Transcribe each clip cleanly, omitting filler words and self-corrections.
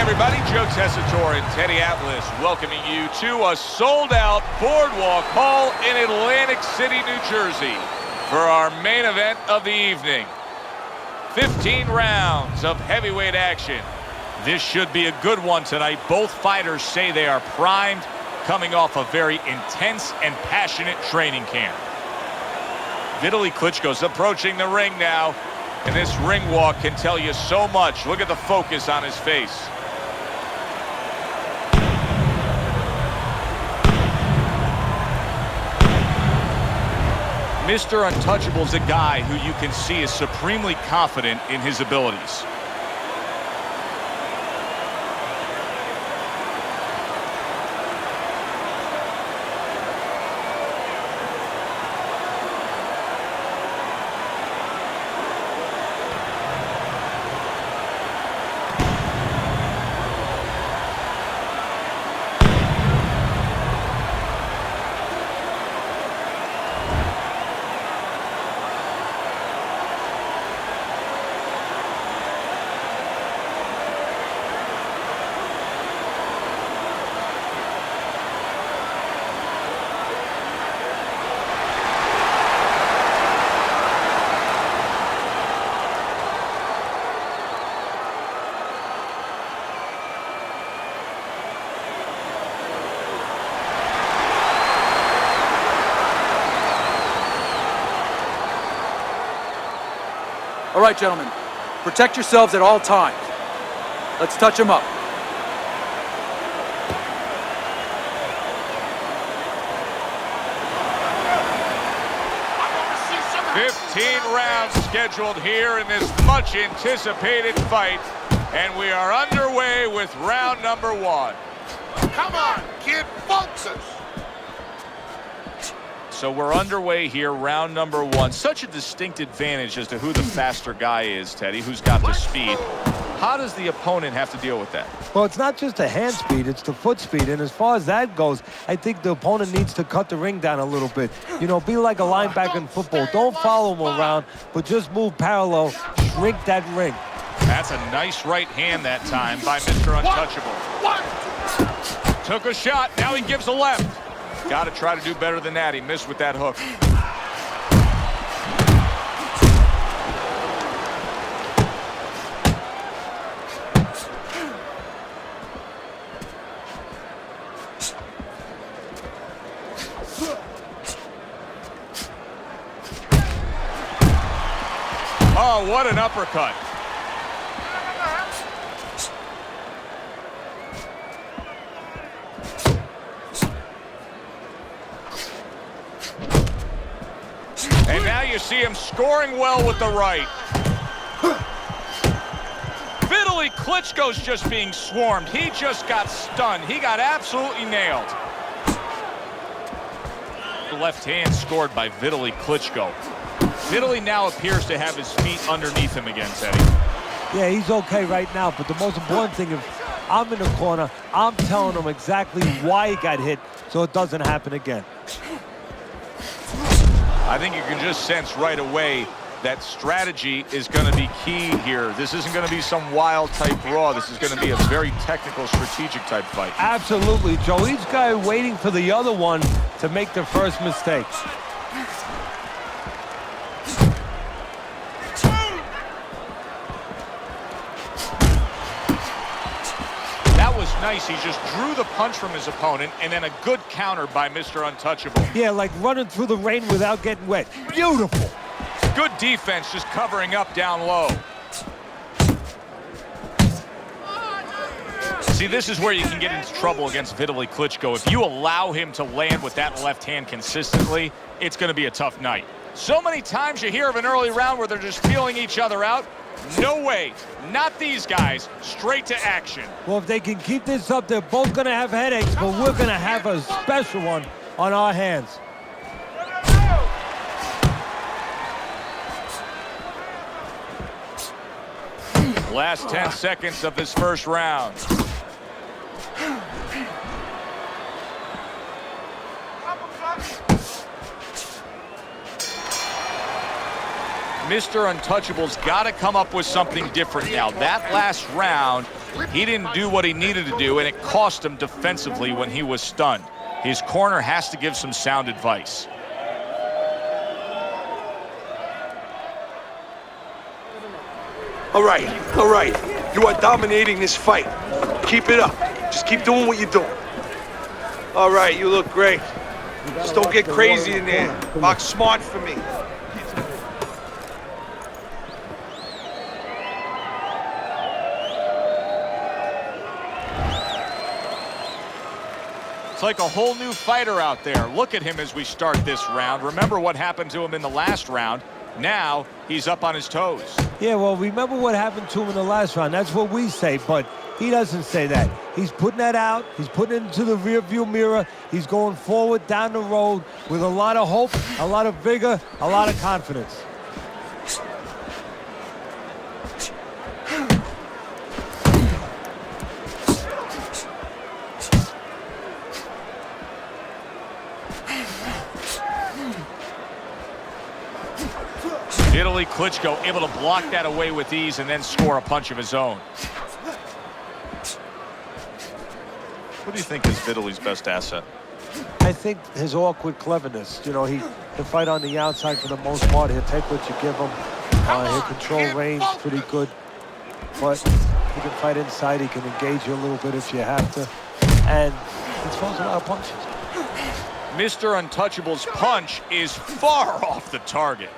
everybody. Joe Tessitore and Teddy Atlas welcoming you to a sold-out Boardwalk Hall in Atlantic City, New Jersey for our main event of the evening. 15 rounds of heavyweight action. This should be a good one tonight. Both fighters say they are primed, coming off a very intense and passionate training camp. Vitali Klitschko's approaching the ring now, and this ring walk can tell you so much. Look at the focus on his face. Mr. Untouchable's a guy who you can see is supremely confident in his abilities. All right, gentlemen, protect yourselves at all times. Let's touch them up. Rounds scheduled here in this much anticipated fight, and we are underway with round number one. Come on, kid, folks us. So we're underway here, round number one. Such a distinct advantage as to who the faster guy is, Teddy, who's got the speed. How does the opponent have to deal with that? Well, it's not just the hand speed, it's the foot speed. And as far as that goes, I think the opponent needs to cut the ring down a little bit. You know, be like a linebacker in football. Don't follow him around, but just move parallel, shrink that ring. That's a nice right hand that time by Mr. Untouchable. Took a shot, now he gives a left. Got to try to do better than that. He missed with that hook. Oh, what an uppercut. And now you see him scoring well with the right. Vitali Klitschko's just being swarmed. He just got stunned. He got absolutely nailed. The left hand scored by Vitali Klitschko. Vitali now appears to have his feet underneath him again, Teddy. Yeah, he's okay right now, but the most important thing, if I'm in the corner, I'm telling him exactly why he got hit so it doesn't happen again. I think you can just sense right away that strategy is going to be key here. This isn't going to be some wild type Raw. This is going to be a very technical, strategic type fight. Absolutely, Joe. Each guy waiting for the other one to make the first mistake. Nice. He just drew the punch from his opponent, and then a good counter by Mr. Untouchable. Yeah, like running through the rain without getting wet. Beautiful. Good defense, just covering up down low. See, this is where you can get into trouble against Vitali Klitschko. If you allow him to land with that left hand consistently, it's going to be a tough night. So many times you hear of an early round where they're just feeling each other out. No way. Not these guys. Straight to action. Well, if they can keep this up, they're both going to have headaches, but we're going to have a special one on our hands. Last 10 seconds of this first round. Mr. Untouchable's got to come up with something different now. That last round He didn't do what he needed to do, and it cost him defensively when he was stunned. His corner has to give some sound advice. All right. You are dominating this fight. Keep it up. Just keep doing what you're doing. All right, you look great. Just don't get crazy in there. Box smart for me. It's like a whole new fighter out there. Look at him as we start this round. Remember what happened to him in the last round. Now he's up on his toes. Yeah, well, remember what happened to him in the last round. That's what we say, but he doesn't say that. He's putting that out. He's putting it into the rearview mirror. He's going forward down the road with a lot of hope, a lot of vigor, a lot of confidence. Vitali Klitschko able to block that away with ease and then score a punch of his own. What do you think is Vitali's best asset? I think his awkward cleverness. You know, he can fight on the outside for the most part. He'll take what you give him. He'll control range pretty good. But he can fight inside. He can engage you a little bit if you have to. And he throws a lot of punches. Mr. Untouchable's punch is far off the target.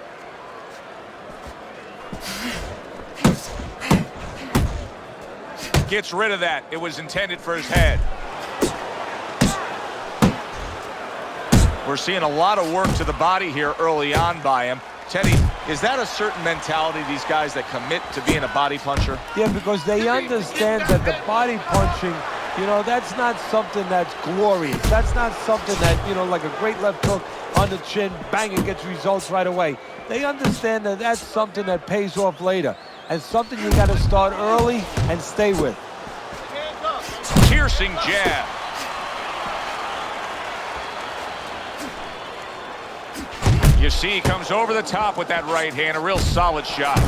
Gets rid of that. It was intended for his head. We're seeing a lot of work to the body here early on by him. Teddy, is that a certain mentality, these guys that commit to being a body puncher? Yeah, because they understand that the body punching, you know, that's not something that's glorious. That's not something that, you know, like a great left hook on the chin, bang, it gets results right away. They understand that that's something that pays off later and something you got to start early and stay with. Piercing jab. You see he comes over the top with that right hand, a real solid shot.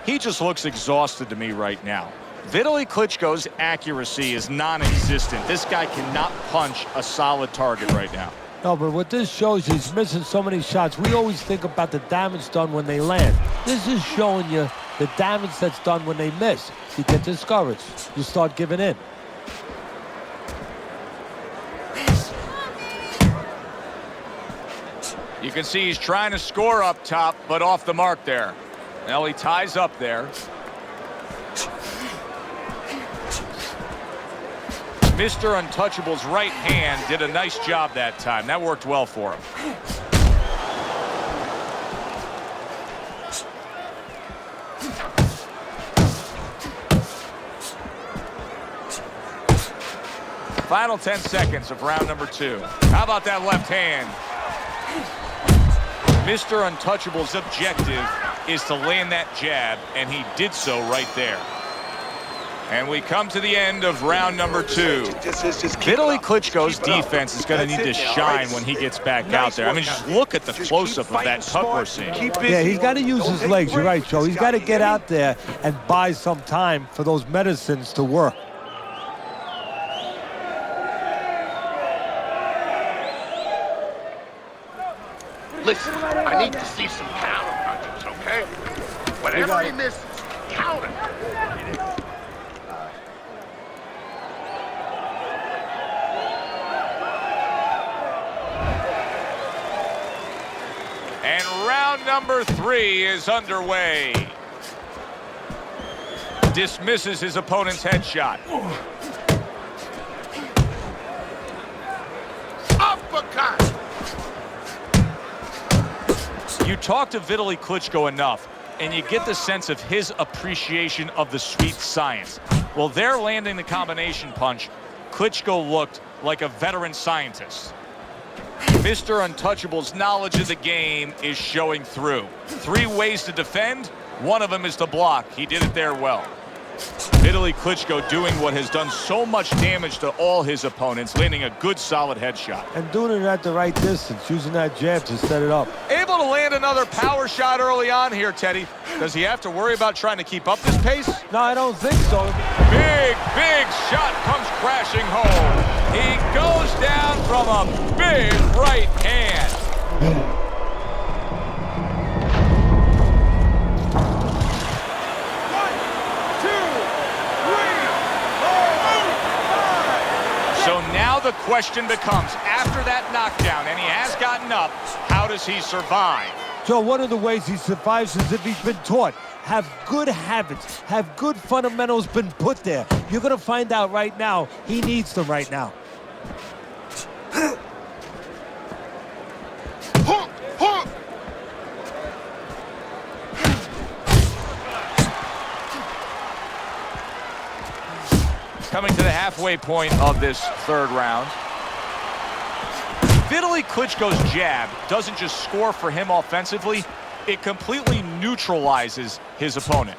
He just looks exhausted to me right now. Vitali Klitschko's accuracy is non-existent. This guy cannot punch a solid target right now. No, but what this shows, he's missing so many shots. We always think about the damage done when they land. This is showing you the damage that's done when they miss. You get discouraged. You start giving in. You can see he's trying to score up top, but off the mark there. Now he ties up there. Mr. Untouchable's right hand did a nice job that time. That worked well for him. Final 10 seconds of round number 2. How about that left hand? Mr. Untouchable's objective is to land that jab, and he did so right there. And we come to the end of round number 2. Vitali Klitschko's defense is going to need to shine when he gets back out there. I mean, just look at the close-up of that cut we're seeing. Yeah, he's got to use his legs. You're right, Joe. He's got to get out there and buy some time for those medicines to work. Listen, I need to see some counter punches, okay? Whatever he misses, counter. And round number 3 is underway. Dismisses his opponent's headshot. Uppercut! You talk to Vitali Klitschko enough, and you get the sense of his appreciation of the sweet science. Well, they're landing the combination punch. Klitschko looked like a veteran scientist. Mr. Untouchable's knowledge of the game is showing through. 3 ways to defend. One of them is to block. He did it there well. Vitali Klitschko doing what has done so much damage to all his opponents, landing a good solid headshot. And doing it at the right distance, using that jab to set it up. Able to land another power shot early on here, Teddy. Does he have to worry about trying to keep up this pace? No, I don't think so. Big shot comes crashing home. He goes down from a big right hand. So now the question becomes, after that knockdown, and he has gotten up, how does he survive? Joe, one of the ways he survives is if he's been taught. Have good habits, have good fundamentals been put there. You're going to find out right now, he needs them right now. Coming to the halfway point of this third round. Vitali Klitschko's jab doesn't just score for him offensively, it completely neutralizes his opponent.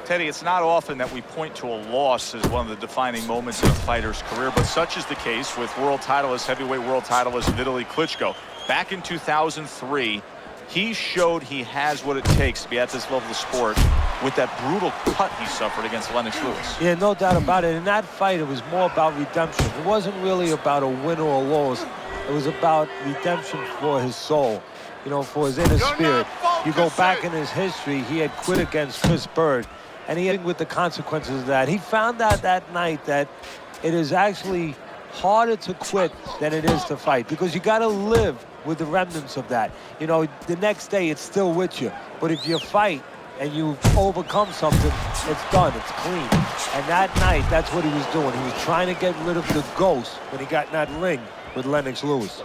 Teddy, it's not often that we point to a loss as one of the defining moments in a fighter's career, but such is the case with heavyweight world titleist Vitali Klitschko. Back in 2003, he showed he has what it takes to be at this level of sport with that brutal cut he suffered against Lennox Lewis. Yeah, no doubt about it. In that fight, it was more about redemption. It wasn't really about a win or a loss. It was about redemption for his soul, you know, for his inner spirit. You go back in his history, he had quit against Chris Bird, and he had with the consequences of that. He found out that night that it is actually harder to quit than it is to fight, because you got to live with the remnants of that. You know, the next day it's still with you. But if you fight and you overcome something, it's done, it's clean. And that night, that's what he was doing. He was trying to get rid of the ghost when he got in that ring with Lennox Lewis.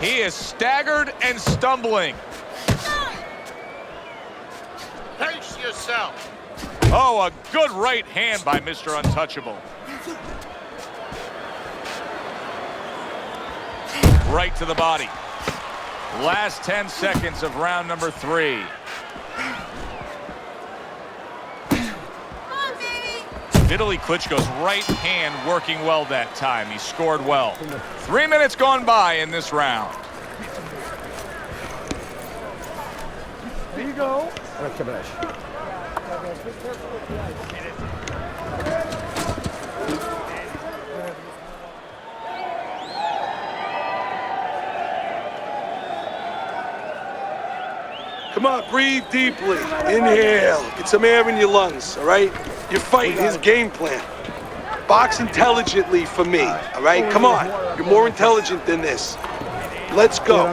He is staggered and stumbling. Pace yourself. Oh, a good right hand by Mr. Untouchable. Right to the body. Last 10 seconds of round number 3. Vitali Klitschko's right hand working well that time. He scored well. 3 minutes gone by in this round. There you go. Come on, breathe deeply. Inhale. Get some air in your lungs, all right? You're fighting his game plan. Box intelligently for me, all right? Come on. You're more intelligent than this. Let's go.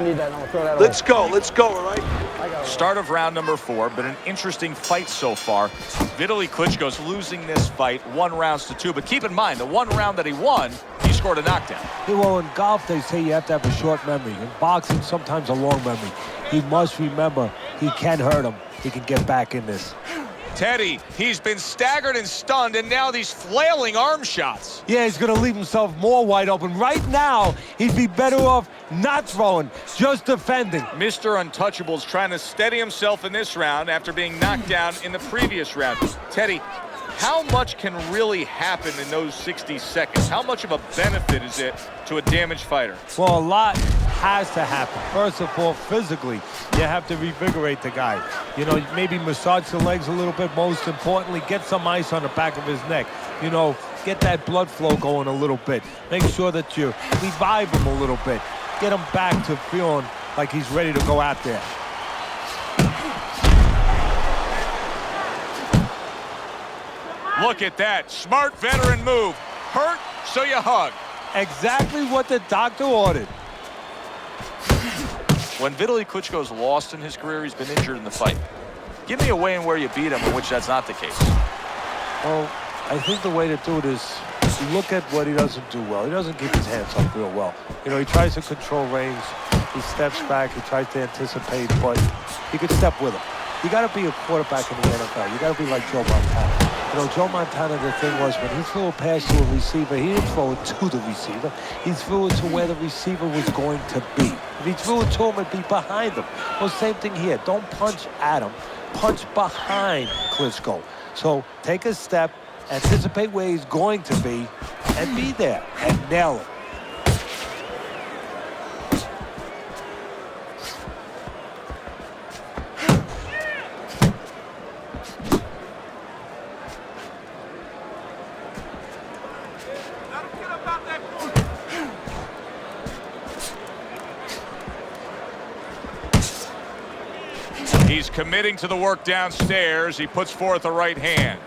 Let's go, all right? Start of round number 4, but an interesting fight so far. Vitali Klitschko's losing this fight 1 rounds to 2, but keep in mind, the 1 round that he won, he scored a knockdown. Yeah, well, in golf, they say you have to have a short memory. In boxing, sometimes a long memory. He must remember he can hurt him. He can get back in this. Teddy, he's been staggered and stunned, and now these flailing arm shots. Yeah, he's going to leave himself more wide open. Right now, he'd be better off not throwing, just defending. Mr. Untouchable's trying to steady himself in this round after being knocked down in the previous round. Teddy, how much can really happen in those 60 seconds? How much of a benefit is it to a damaged fighter? Well, a lot has to happen. First of all, physically, you have to revigorate the guy. You know, maybe massage the legs a little bit. Most importantly, get some ice on the back of his neck. You know, get that blood flow going a little bit. Make sure that you revive him a little bit. Get him back to feeling like he's ready to go out there. Look at that. Smart veteran move. Hurt, so you hug. Exactly what the doctor ordered. When Vitali Klitschko's lost in his career, he's been injured in the fight. Give me a way in where you beat him in which that's not the case. Well, I think the way to do it is to look at what he doesn't do well. He doesn't keep his hands up real well. You know, he tries to control range. He steps back. He tries to anticipate, but he could step with him. You got to be a quarterback in the NFL. You got to be like Joe Montana. You know, Joe Montana, the thing was, when he threw a pass to a receiver, he didn't throw it to the receiver. He threw it to where the receiver was going to be. If he threw it to him, it'd be behind him. Well, same thing here. Don't punch at him. punch behind Klitschko. So take a step, anticipate where he's going to be, and be there and nail it. He's committing to the work downstairs. He puts forth a right hand.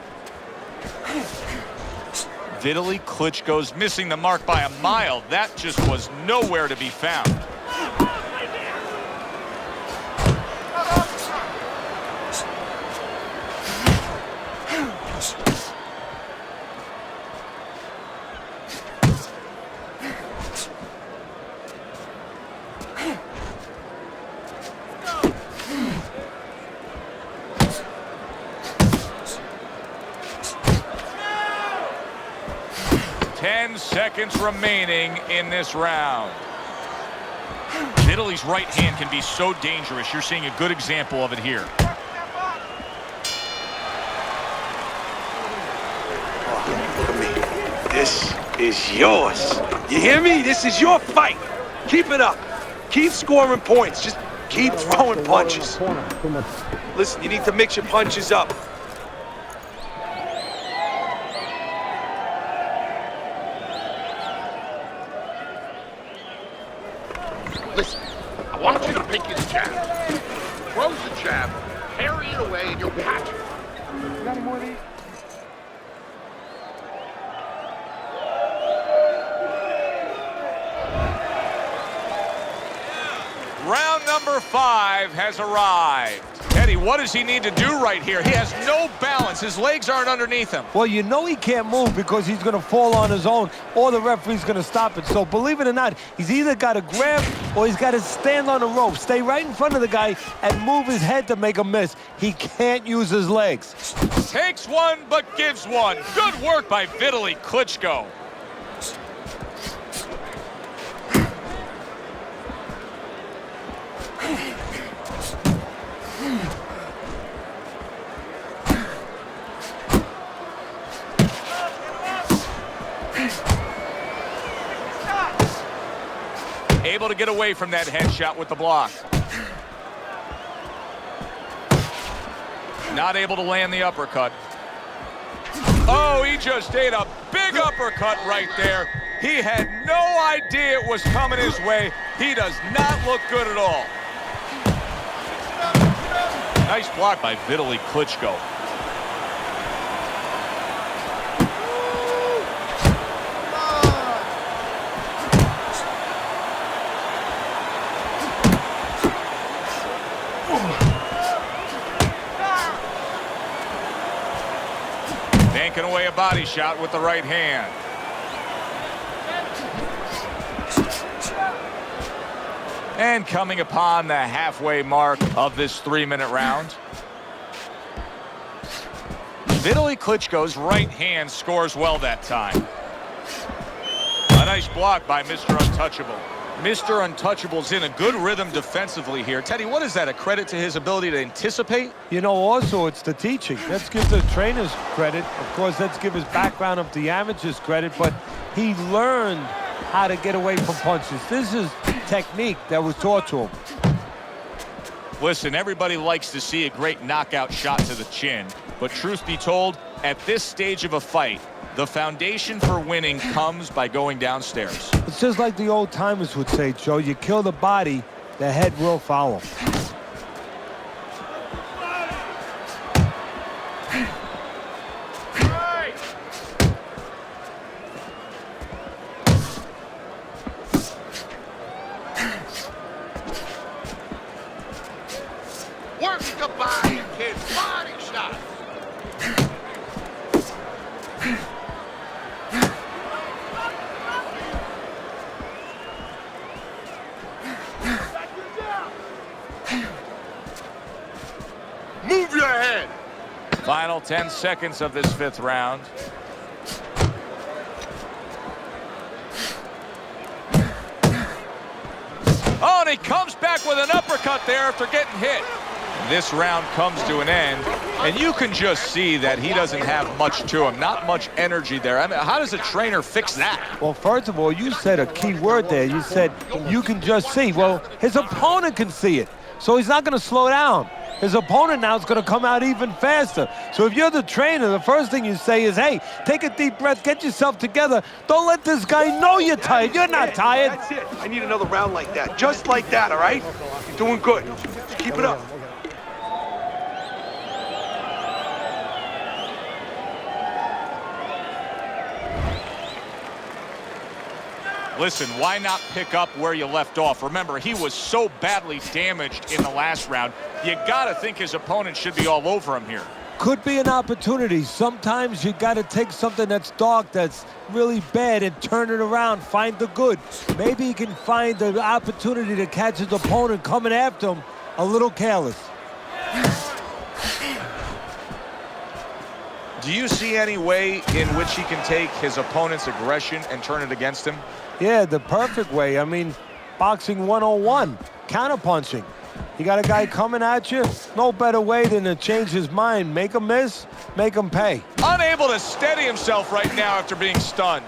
Vitali Klitschko's missing the mark by a mile. That just was nowhere to be found. Seconds remaining in this round. Vitali's right hand can be so dangerous. You're seeing a good example of it here. Oh, look at me. This is yours. You hear me? This is your fight. Keep it up. Keep scoring points. Just keep throwing punches. Listen, you need to mix your punches up. Listen, I want you to pick his jab. Throws the jab, parry it away, and you'll catch it. Got any more of these? Round number 5 has arrived. Eddie, what does he need to do right here? He has no balance. His legs aren't underneath him. Well, you know he can't move because he's going to fall on his own or the referee's going to stop it. So believe it or not, he's either got to grab or he's got to stand on the rope, stay right in front of the guy and move his head to make a miss. He can't use his legs. Takes one, but gives one. Good work by Vitali Klitschko. Able to get away from that headshot with the block. Not able to land the uppercut. Oh, he just ate a big uppercut right there. He had no idea it was coming his way. He does not look good at all. Nice block by Vitali Klitschko. Banking away a body shot with the right hand. And coming upon the halfway mark of this 3-minute round. Vitali Klitschko's right hand scores well that time. A nice block by Mr. Untouchable. Mr. Untouchable's in a good rhythm defensively here. Teddy, what is that, a credit to his ability to anticipate? You know, also it's the teaching. Let's give the trainers credit. Of course, let's give his background of the amateurs credit, but he learned how to get away from punches. This is technique that was taught to him. Listen, everybody likes to see a great knockout shot to the chin, but truth be told, at this stage of a fight, the foundation for winning comes by going downstairs. It's just like the old timers would say, Joe, you kill the body, the head will follow. Work the body, kid. Body shot. Move your head. Final 10 seconds of this 5th round. Oh, and he comes back with an uppercut there after getting hit. This round comes to an end, and you can just see that he doesn't have much to him, not much energy there. I mean, how does a trainer fix that? Well, first of all, you said a key word there. You said you can just see. Well, his opponent can see it, so he's not going to slow down. His opponent now is going to come out even faster. So if you're the trainer, the first thing you say is, hey, take a deep breath, get yourself together. Don't let this guy know you're tired. You're not tired. That's it. I need another round like that. Just like that, all right? You're doing good. Just keep it up. Listen, why not pick up where you left off? Remember, he was so badly damaged in the last round. You got to think his opponent should be all over him here. Could be an opportunity. Sometimes you got to take something that's dark, that's really bad, and turn it around, find the good. Maybe he can find the opportunity to catch his opponent coming after him a little careless. Do you see any way in which he can take his opponent's aggression and turn it against him? Yeah, the perfect way. I mean, boxing 101, counterpunching. You got a guy coming at you, no better way than to change his mind. Make him miss, make him pay. Unable to steady himself right now after being stunned.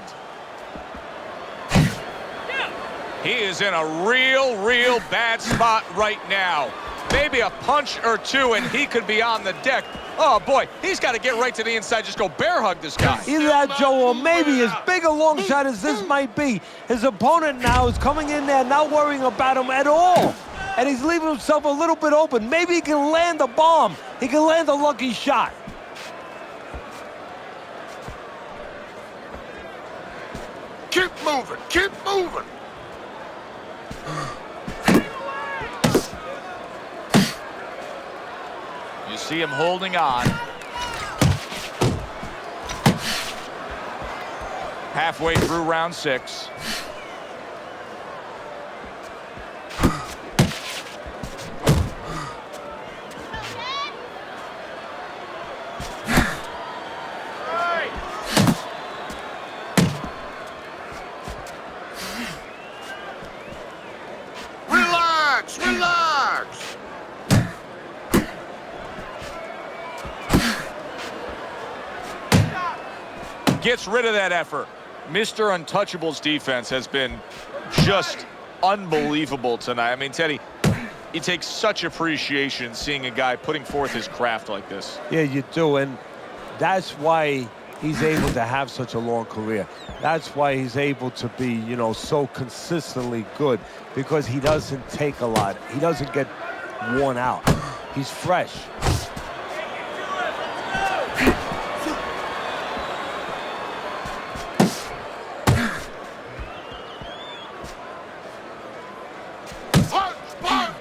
He is in a real bad spot right now. Maybe a punch or two and he could be on the deck. Oh, boy, he's got to get right to the inside. Just go bear hug this guy. Either that, Joe, or maybe as big a long shot as this might be, his opponent now is coming in there not worrying about him at all. And he's leaving himself a little bit open. Maybe he can land a bomb. He can land a lucky shot. Keep moving, keep moving. You see him holding on. Halfway through round 6. Relax, relax. Gets rid of that effort. Mr. Untouchable's defense has been just unbelievable tonight. I mean, Teddy, you take such appreciation seeing a guy putting forth his craft like this. Yeah, you do, and that's why he's able to have such a long career. That's why he's able to be, you know, so consistently good, because he doesn't take a lot. He doesn't get worn out. He's fresh. Punch, punch.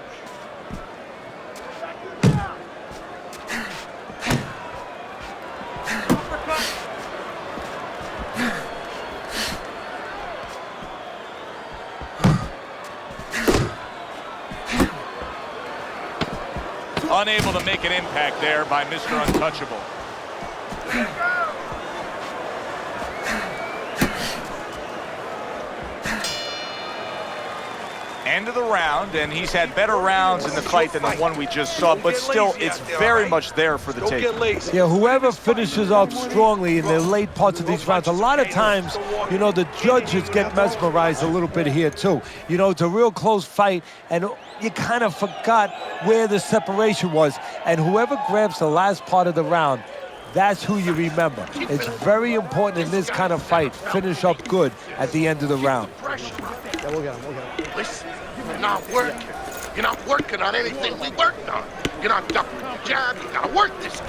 Unable to make an impact there by Mr. Untouchable. End of the round, and he's had better rounds in the fight than the one we just saw, but still, it's very much there for the Don't taking. get lazy. Yeah, whoever finishes up strongly in the late parts of these rounds, a lot of times, you know, the judges get mesmerized a little bit here too. You know, it's a real close fight, and you kind of forgot where the separation was. And whoever grabs the last part of the round, that's who you remember. It's very important in this kind of fight. Finish up good at the end of the round. Pressure. Yeah, we'll get him, we'll get him. Listen, you're not working. You're not working on anything we worked on. You're not ducking the jab. You gotta work this.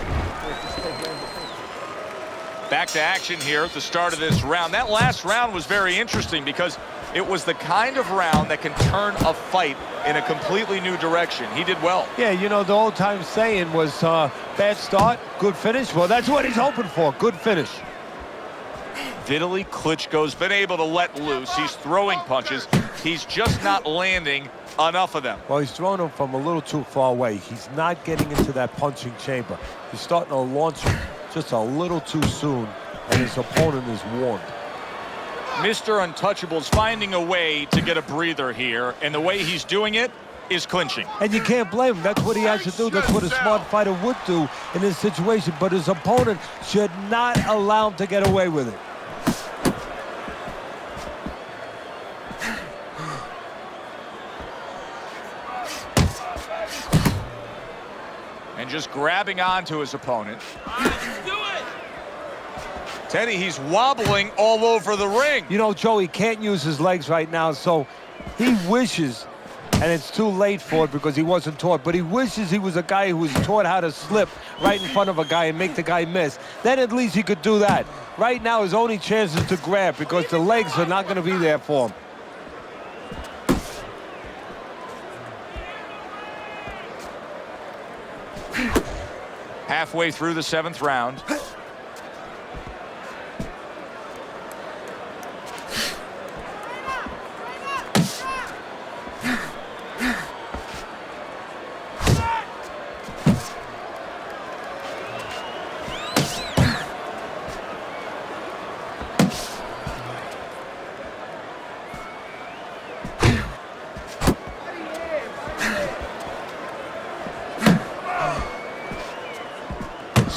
Back to action here at the start of this round. That last round was very interesting because it was the kind of round that can turn a fight in a completely new direction. He did well. Yeah, you know, the old-time saying was bad start, good finish. Well, that's what he's hoping for, good finish. Vitali Klitschko's been able to let loose. He's throwing punches. He's just not landing enough of them. Well, he's throwing them from a little too far away. He's not getting into that punching chamber. He's starting to launch him just a little too soon, and his opponent is warned. Mr. Untouchable's finding a way to get a breather here, and the way he's doing it, is clinching. And you can't blame him. That's what he has to do. That's what a smart fighter would do in this situation. But his opponent should not allow him to get away with it. And just grabbing onto his opponent. Teddy, he's wobbling all over the ring. You know, Joe, he can't use his legs right now, so he wishes, and it's too late for it because he wasn't taught, but he wishes he was a guy who was taught how to slip right in front of a guy and make the guy miss. Then at least he could do that. Right now, his only chance is to grab because the legs are not going to be there for him. Halfway through the 7th round.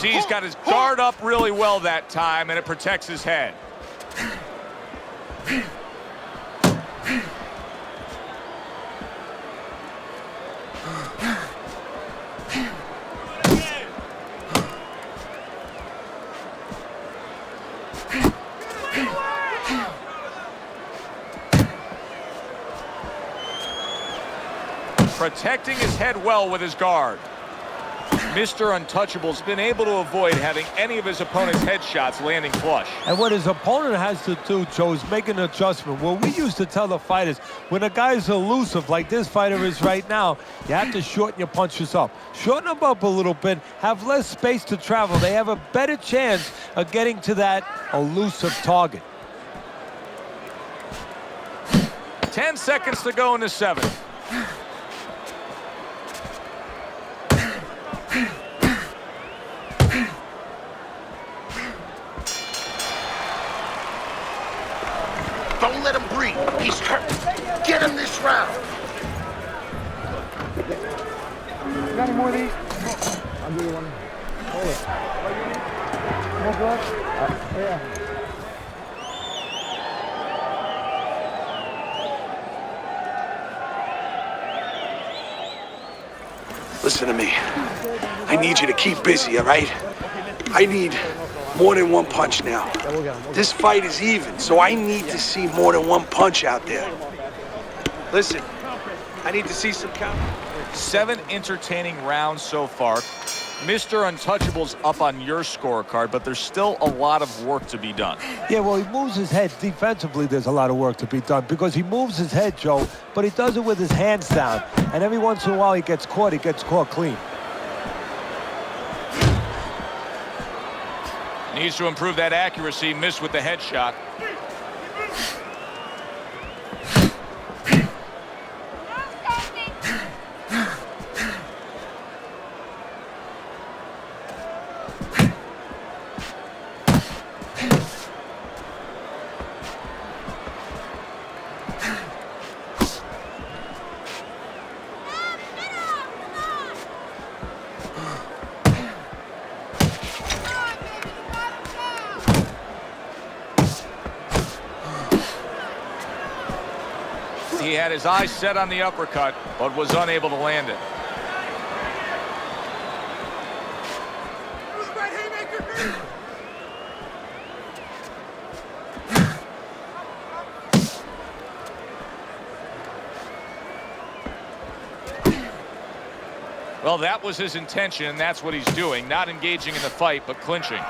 He's got his guard up really well that time, and it protects his head. Protecting his head well with his guard. Mr. Untouchable's been able to avoid having any of his opponent's headshots landing flush. And what his opponent has to do, Joe, is make an adjustment. Well, we used to tell the fighters, when a guy's elusive like this fighter is right now, you have to shorten your punches up. Shorten them up a little bit, have less space to travel. They have a better chance of getting to that elusive target. 10 seconds to go in the 7th. Don't let him breathe. He's hurt. Get him this round. You got any more of these? I'll give you one. Hold it. More blood? Yeah. Listen to me. I need you to keep busy, all right? I need more than one punch now. This fight is even, so I need to see more than one punch out there. Listen, I need to see some count. 7 entertaining rounds so far. Mr. Untouchable's up on your scorecard, but there's still a lot of work to be done. Yeah, well, he moves his head. Defensively, there's a lot of work to be done because he moves his head, Joe, but he does it with his hands down. And every once in a while, he gets caught clean. Needs to improve that accuracy. Missed with the headshot. He had his eyes set on the uppercut, but was unable to land it. Well, that was his intention, and that's what he's doing. Not engaging in the fight, but clinching.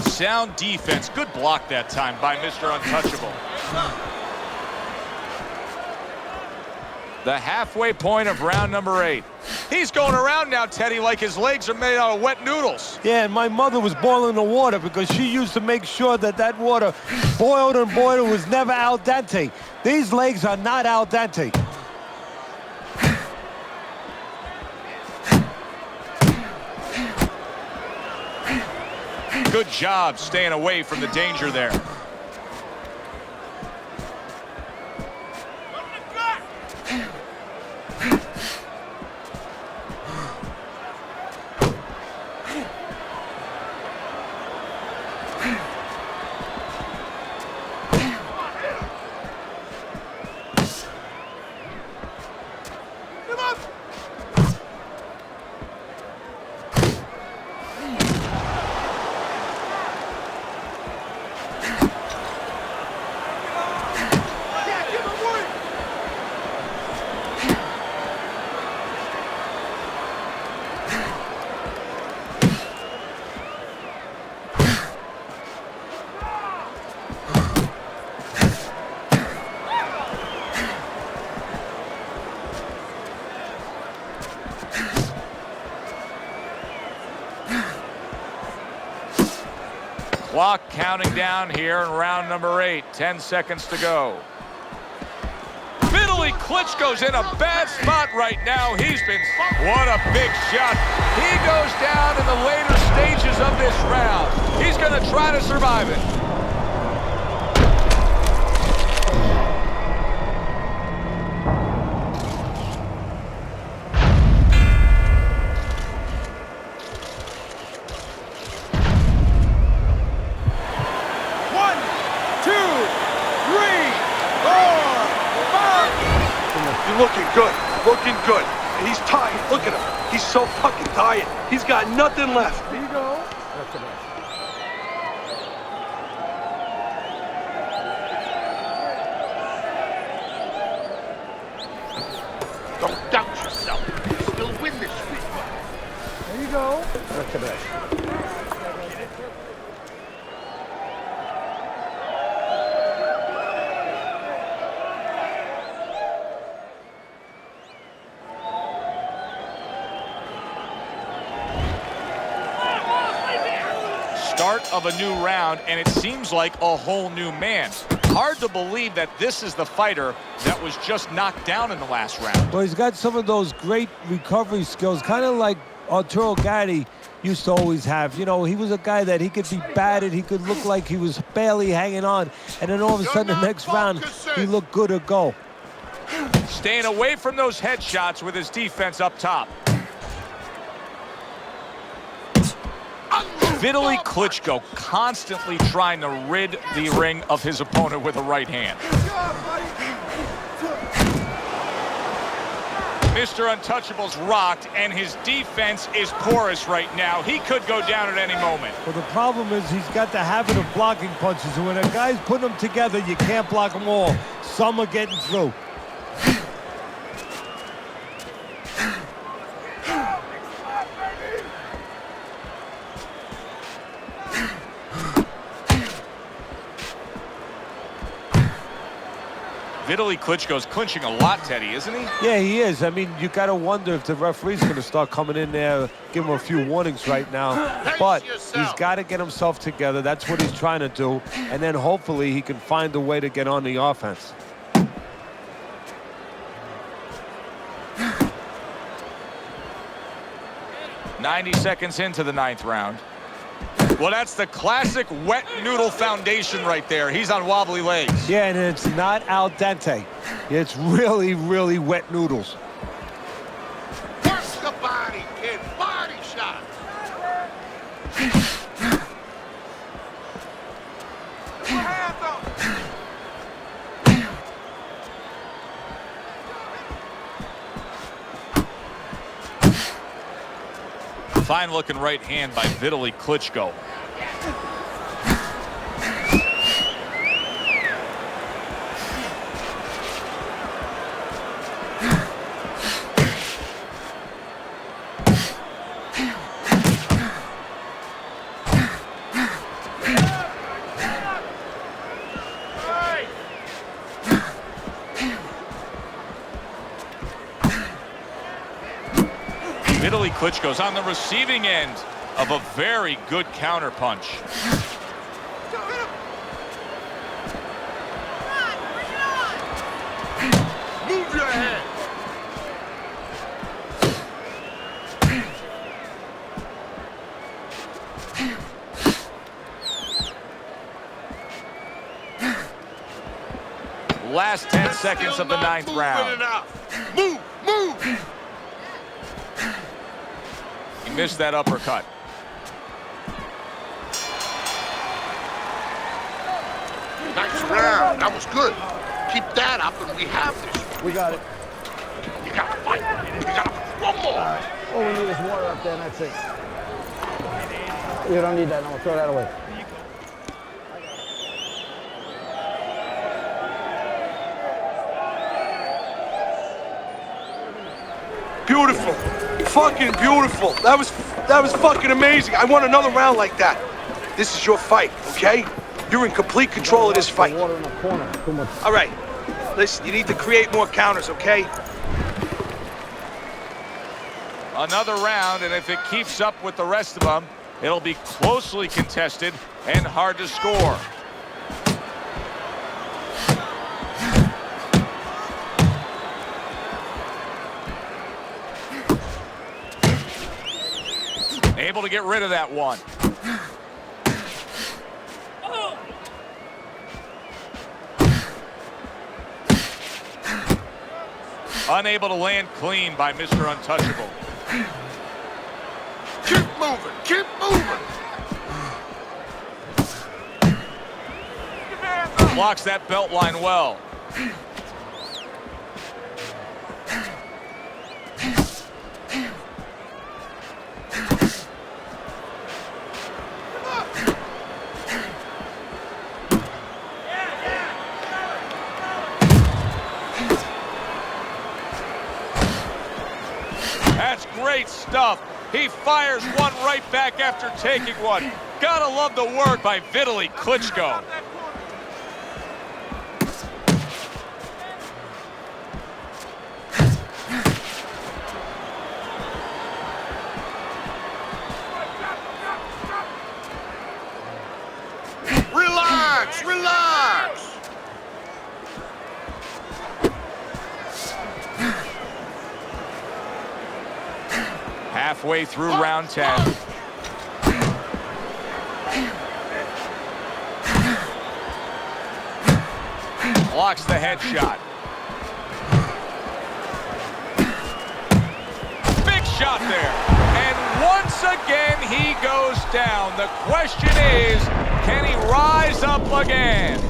Sound defense. Good block that time by Mr. Untouchable. The halfway point of round number 8. He's going around now, Teddy, like his legs are made out of wet noodles. Yeah, and my mother was boiling the water because she used to make sure that that water boiled and boiled. It was never al dente. These legs are not al dente. Good job staying away from the danger there. Clock counting down here in round number 8. 10 seconds to go. Vitali Klitschko's in a bad spot right now. What a big shot. He goes down in the later stages of this round. He's going to try to survive it. Looking good, looking good. He's tired, look at him. He's so fucking tired. He's got nothing left. There you go. That's the best. Don't doubt yourself. You still win this week. There you go. That's the best. Start of a new round, and it seems like a whole new man. Hard to believe that this is the fighter that was just knocked down in the last round. Well, he's got some of those great recovery skills, kind of like Arturo Gatti used to always have. You know, he was a guy that he could be battered, he could look like he was barely hanging on, and then all of a sudden the next round, he looked good to go. Staying away from those headshots with his defense up top. Vitali Klitschko constantly trying to rid the ring of his opponent with a right hand. Mr. Untouchable's rocked, and his defense is porous right now. He could go down at any moment. Well, the problem is he's got the habit of blocking punches, and when a guy's putting them together, you can't block them all. Some are getting through. Vitali Klitschko's clinching a lot, Teddy, isn't he? Yeah, he is. I mean, you got to wonder if the referee's going to start coming in there, give him a few warnings right now. But he's got to get himself together. That's what he's trying to do. And then hopefully he can find a way to get on the offense. "90 seconds into the 9th round. Well, that's the classic wet noodle foundation right there. He's on wobbly legs. Yeah, and it's not al dente. It's really, really wet noodles. Work the body, kid. Body shot. Fine-looking right hand by Vitali Klitschko. Vitali Klitschko's on the receiving end of a very good counter punch. Move your head. Last 10 seconds of the 9th round. Move, move. missed that uppercut. Nice round. That was good. Keep that up and we have this. We got it. You gotta fight. You gotta one more. All right. All we need is water up there, and that's it. You don't need that. No, throw that away. Beautiful. Fucking beautiful. That was fucking amazing. I want another round like that. This is your fight, okay? You're in complete control of this fight. Water in the corner. Too much. All right. Listen, you need to create more counters, okay? Another round, and if it keeps up with the rest of them, it'll be closely contested and hard to score. Able to get rid of that one. Unable to land clean by Mr. Untouchable. Keep moving. Keep moving. Blocks that belt line well. That's great stuff. He fires one right back after taking one. Gotta love the work by Vitali Klitschko. Relax. Relax. Halfway through round 10. Blocks the headshot. Big shot there. And once again, he goes down. The question is, can he rise up again?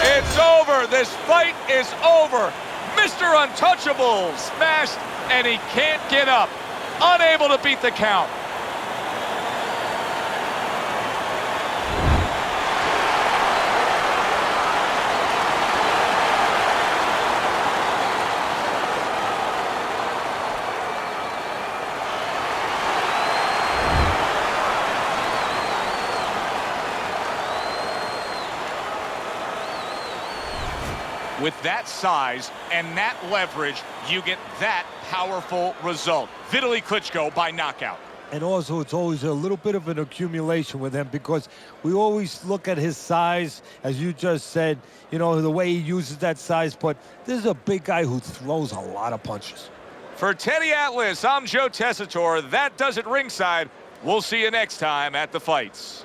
It's over. This fight is over. Mr. Untouchable smashed, and he can't get up. Unable to beat the count. With that size and that leverage, you get that powerful result. Vitali Klitschko by knockout. And also, it's always a little bit of an accumulation with him because we always look at his size, as you just said, you know, the way he uses that size. But this is a big guy who throws a lot of punches. For Teddy Atlas, I'm Joe Tessitore. That does it ringside. We'll see you next time at the fights.